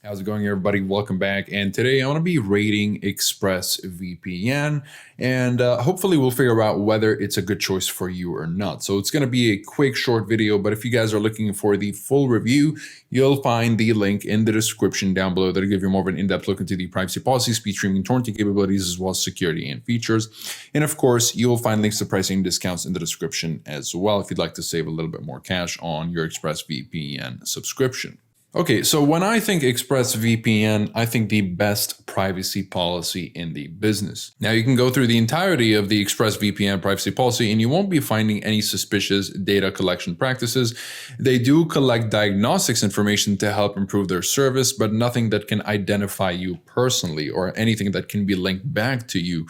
How's it going, everybody? Welcome back. And today I want to be rating ExpressVPN, and hopefully we'll figure out whether it's a good choice for you or not. So it's going to be a quick, short video, but if you guys are looking for the full review, you'll find the link in the description down below that'll give you more of an in-depth look into the privacy policy, speed streaming, torrenting capabilities, as well as security and features. And of course, you'll find links to pricing discounts in the description as well if you'd like to save a little bit more cash on your ExpressVPN subscription. Okay, so when I think ExpressVPN, I think the best privacy policy in the business. Now, you can go through the entirety of the ExpressVPN privacy policy and you won't be finding any suspicious data collection practices. They do collect diagnostics information to help improve their service, but nothing that can identify you personally or anything that can be linked back to you.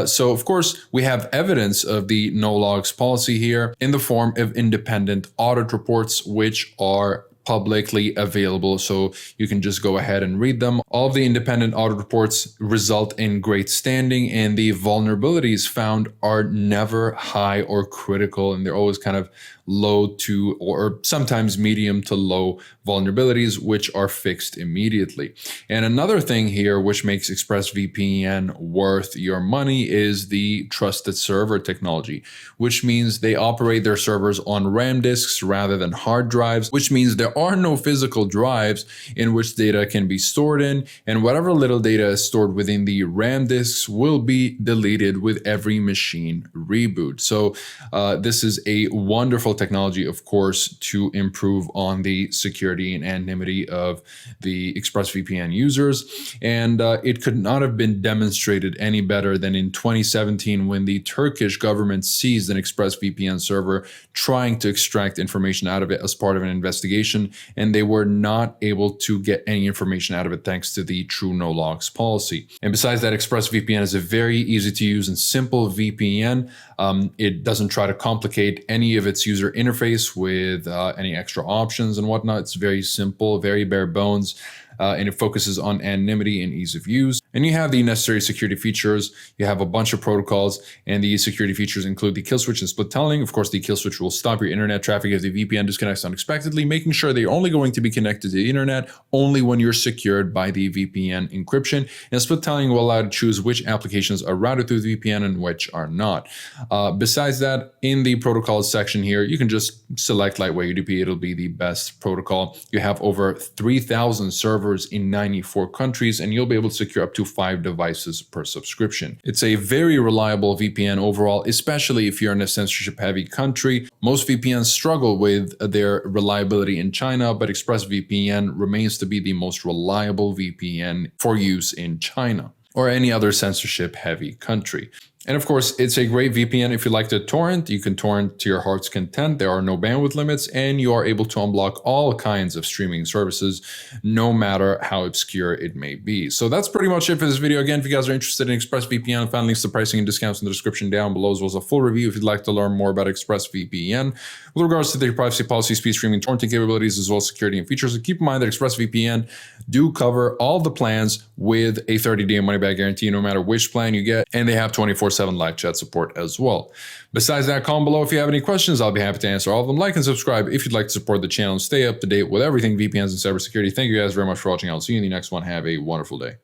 So, of course, we have evidence of the no logs policy here in the form of independent audit reports, which are publicly available, so you can just go ahead and read them. All of the independent audit reports result in great standing, and the vulnerabilities found are never high or critical, and they're always kind of low to or sometimes medium to low vulnerabilities, which are fixed immediately. And another thing here which makes ExpressVPN worth your money is the trusted server technology, which means they operate their servers on RAM disks rather than hard drives, which means there are no physical drives in which data can be stored in, and whatever little data is stored within the RAM disks will be deleted with every machine reboot. So this is a wonderful technology, of course, to improve on the security and anonymity of the ExpressVPN users. And it could not have been demonstrated any better than in 2017 when the Turkish government seized an ExpressVPN server trying to extract information out of it as part of an investigation, and they were not able to get any information out of it thanks to the true no logs policy. And besides that, ExpressVPN is a very easy to use and simple VPN. It doesn't try to complicate any of its user interface with any extra options and whatnot. It's very simple, very bare bones, and it focuses on anonymity and ease of use. And you have the necessary security features. You have a bunch of protocols, and the security features include the kill switch and split tunneling. Of course, the kill switch will stop your internet traffic if the VPN disconnects unexpectedly, making sure they're only going to be connected to the internet only when you're secured by the VPN encryption. And split tunneling will allow you to choose which applications are routed through the VPN and which are not. Besides that, in the protocols section here, you can just select lightweight UDP. It'll be the best protocol. You have over 3,000 servers in 94 countries, and you'll be able to secure up to 5 devices per subscription. It's a very reliable VPN overall, especially if you're in a censorship-heavy country. Most VPNs struggle with their reliability in China, but ExpressVPN remains to be the most reliable VPN for use in China or any other censorship-heavy country. And of course, it's a great VPN if you like to torrent. You can torrent to your heart's content. There are no bandwidth limits, and you are able to unblock all kinds of streaming services, no matter how obscure it may be. So that's pretty much it for this video. Again, if you guys are interested in ExpressVPN, find links to pricing and discounts in the description down below, as well as a full review if you'd like to learn more about ExpressVPN with regards to their privacy policy, speed streaming, torrenting capabilities, as well as security and features. And keep in mind that ExpressVPN do cover all the plans with a 30-day money-back guarantee, no matter which plan you get, and they have 24/7 live chat support as well. Besides that, comment below if you have any questions. I'll be happy to answer all of them. Like and subscribe if you'd like to support the channel and stay up to date with everything VPNs and cybersecurity. Thank you guys very much for watching. I'll see you in the next one. Have a wonderful day.